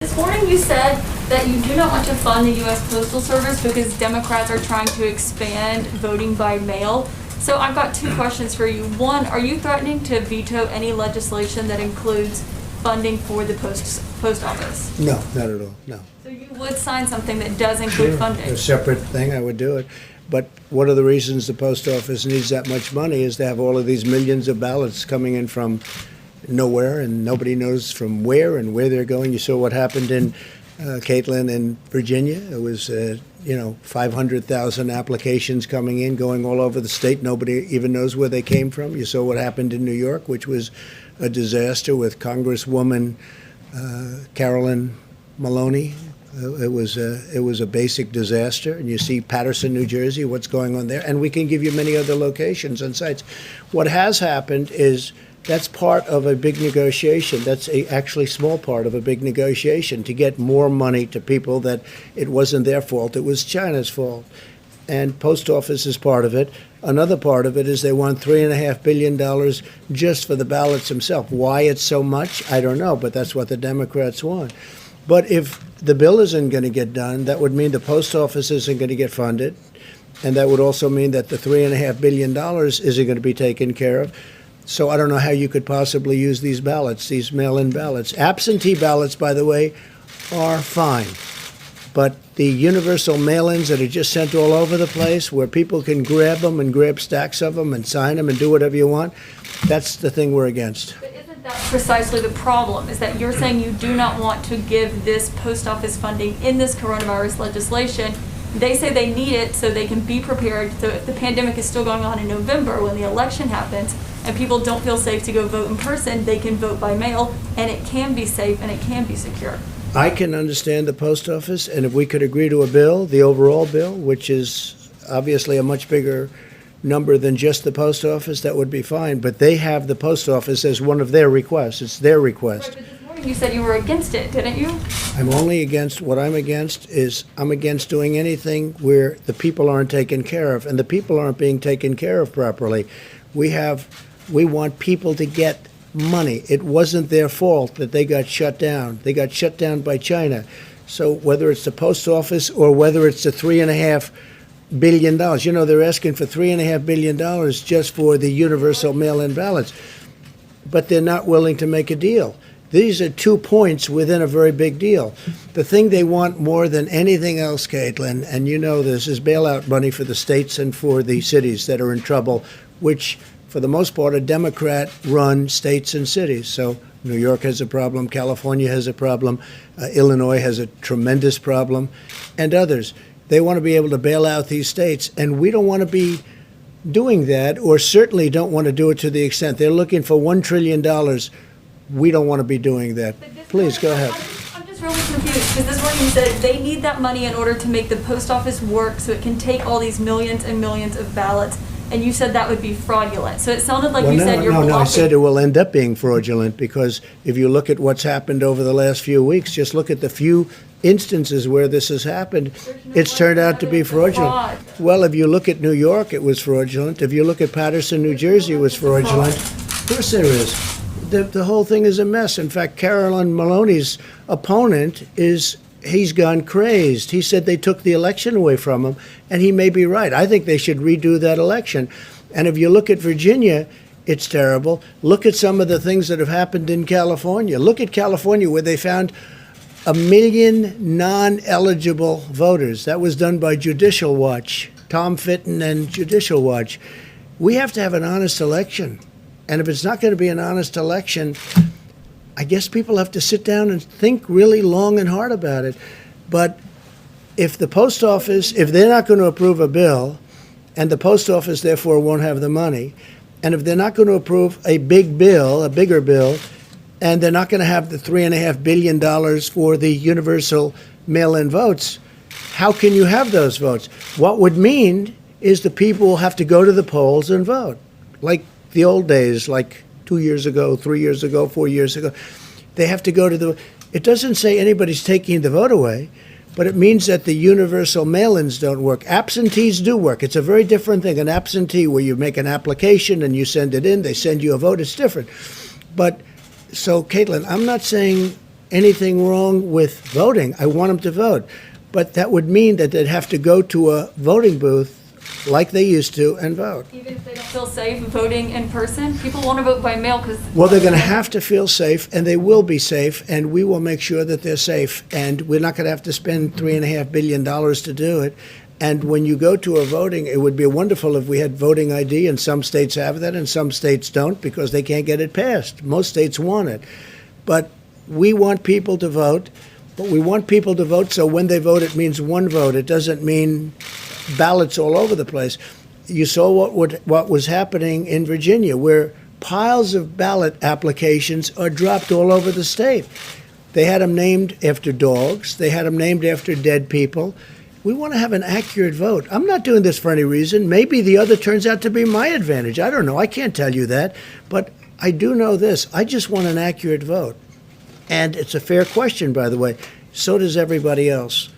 This morning you said that you do not want to fund the U.S. Postal Service because Democrats are trying to expand voting by mail. So I've got two questions for you. One, are you threatening to veto any legislation that includes funding for the post office? No, not at all, no. So you would sign something that does include funding? A separate thing, I would do it. But one of the reasons the post office needs that much money is to have all of these millions of ballots coming in from nowhere, and nobody knows from where and where they're going. You saw what happened in Caitlin in Virginia. It was 500,000 applications coming in, going all over the state. Nobody even knows where they came from. You saw what happened in New York, which was a disaster with Congresswoman Carolyn Maloney. It was a basic disaster. And you see Paterson, New Jersey, what's going on there. And we can give you many other locations and sites. What has happened is that's part of a big negotiation. That's actually small part of a big negotiation to get more money to people that it wasn't their fault. It was China's fault. And post office is part of it. Another part of it is they want $3.5 billion just for the ballots themselves. Why it's so much, I don't know, but that's what the Democrats want. But if the bill isn't going to get done, that would mean the post office isn't going to get funded. And that would also mean that the $3.5 billion isn't going to be taken care of. So I don't know how you could possibly use these ballots, these mail-in ballots. Absentee ballots, by the way, are fine. But the universal mail-ins that are just sent all over the place, where people can grab them and grab stacks of them and sign them and do whatever you want, that's the thing we're against. But isn't that precisely the problem, is that you're saying you do not want to give this post office funding in this coronavirus legislation? They say they need it so they can be prepared. So if the pandemic is still going on in November when the election happens and people don't feel safe to go vote in person, they can vote by mail, and it can be safe and it can be secure. I can understand the post office, and if we could agree to a bill, the overall bill, which is obviously a much bigger number than just the post office, that would be fine. But they have the post office as one of their requests. It's their request. Right, but this morning you said you were against it, didn't you? I'm only against, what I'm against is I'm against doing anything where the people aren't taken care of, and the people aren't being taken care of properly. We want people to get money. It wasn't their fault that they got shut down. They got shut down by China. So whether it's the post office or whether it's the $3.5 billion, they're asking for $3.5 billion just for the universal mail-in ballots, but they're not willing to make a deal. These are 2 points within a very big deal. The thing they want more than anything else, Caitlin, and you know this, is bailout money for the states and for the cities that are in trouble, which for the most part are Democrat-run states and cities. So New York has a problem, California has a problem, Illinois has a tremendous problem, and others. They want to be able to bail out these states, and we don't want to be doing that, or certainly don't want to do it to the extent they're looking for $1 trillion. We don't want to be doing that. Please, go ahead. I'm just really confused, because this morning you said they need that money in order to make the post office work so it can take all these millions and millions of ballots, and you said that would be fraudulent. So it sounded like you said you're blocking. No, I said it will end up being fraudulent, because if you look at what's happened over the last few weeks, just look at the few instances where this has happened, it's turned out to be fraudulent. Well, if you look at New York, it was fraudulent. If you look at Paterson, New Jersey, it was fraudulent. Of course there is. The whole thing is a mess. In fact, Carolyn Maloney's opponent he's gone crazed. He said they took the election away from him, and he may be right. I think they should redo that election. And if you look at Virginia, it's terrible. Look at some of the things that have happened in California. Look at California, where they found 1 million non-eligible voters. That was done by Judicial Watch, Tom Fitton and Judicial Watch. We have to have an honest election. And if it's not going to be an honest election, I guess people have to sit down and think really long and hard about it. But if the post office, if they're not going to approve a bill, and the post office therefore won't have the money, and if they're not going to approve a big bill, a bigger bill, and they're not going to have the $3.5 billion for the universal mail-in votes, how can you have those votes? What would mean is the people will have to go to the polls and vote, like the old days, like 2 years ago, 3 years ago, 4 years ago. They have to go to the, it doesn't say anybody's taking the vote away, but it means that the universal mail-ins don't work. Absentees do work. It's a very different thing. An absentee, where you make an application and you send it in, they send you a vote, it's different. But, so Caitlin, I'm not saying anything wrong with voting. I want them to vote. But that would mean that they'd have to go to a voting booth like they used to and vote. Even if they don't feel safe voting in person, people want to vote by mail because. Well, they're going to have to feel safe, and they will be safe, and we will make sure that they're safe. And we're not going to have to spend $3.5 billion to do it. And when you go to a voting, it would be wonderful if we had voting ID, and some states have that, and some states don't because they can't get it passed. Most states want it. But we want people to vote, but we want people to vote so when they vote, it means one vote. It doesn't mean ballots all over the place. You saw what was happening in Virginia, where piles of ballot applications are dropped all over the state. They had them named after dogs. They had them named after dead people. We want to have an accurate vote. I'm not doing this for any reason. Maybe the other turns out to be my advantage. I don't know. I can't tell you that. But I do know this. I just want an accurate vote. And it's a fair question, by the way. So does everybody else.